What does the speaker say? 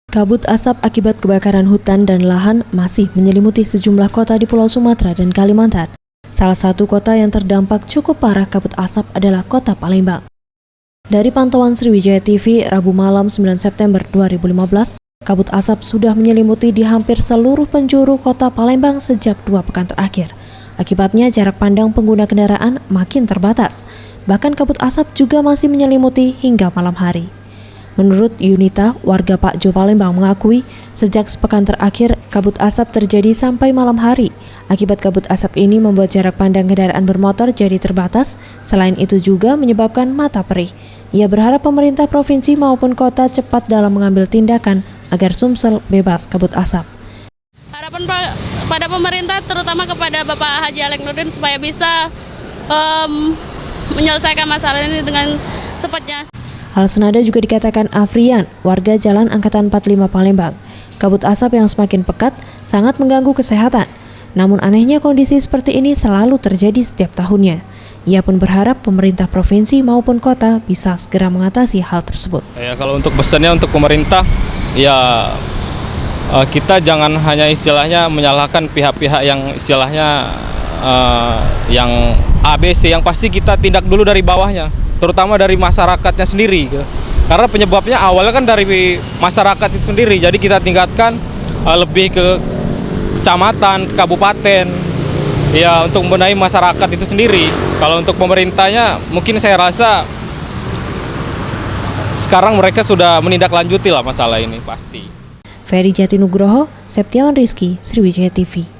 Kabut asap akibat kebakaran hutan dan lahan masih menyelimuti sejumlah kota di Pulau Sumatera dan Kalimantan. Salah satu kota yang terdampak cukup parah kabut asap adalah kota Palembang. Dari pantauan Sriwijaya TV, Rabu malam 9 September 2015, kabut asap sudah menyelimuti di hampir seluruh penjuru kota Palembang sejak 2 pekan terakhir. Akibatnya jarak pandang pengguna kendaraan makin terbatas. Bahkan kabut asap juga masih menyelimuti hingga malam hari. Menurut Yunita, warga Pak Jo Palembang mengakui sejak sepekan terakhir kabut asap terjadi sampai malam hari. Akibat kabut asap ini membuat jarak pandang kendaraan bermotor jadi terbatas, selain itu juga menyebabkan mata perih. Ia berharap pemerintah provinsi maupun kota cepat dalam mengambil tindakan agar Sumsel bebas kabut asap. Harapan pada pemerintah terutama kepada Bapak Haji Alek Nurdin supaya bisa menyelesaikan masalah ini dengan cepatnya. Hal senada juga dikatakan Afrian, warga Jalan Angkatan 45 Palembang. Kabut asap yang semakin pekat sangat mengganggu kesehatan. Namun anehnya kondisi seperti ini selalu terjadi setiap tahunnya. Ia pun berharap pemerintah provinsi maupun kota bisa segera mengatasi hal tersebut. Ya, kalau untuk pesannya untuk pemerintah, ya kita jangan hanya istilahnya menyalahkan pihak-pihak yang istilahnya yang ABC, yang pasti kita tindak dulu dari bawahnya, terutama dari masyarakatnya sendiri. Karena penyebabnya awalnya kan dari masyarakat itu sendiri, jadi kita tingkatkan lebih ke kecamatan, ke kabupaten, ya untuk membenahi masyarakat itu sendiri. Kalau untuk pemerintahnya, mungkin saya rasa sekarang mereka sudah menindaklanjuti lah masalah ini pasti. Ferry Jatinugroho, Septiawan Rizky, Sriwijaya TV.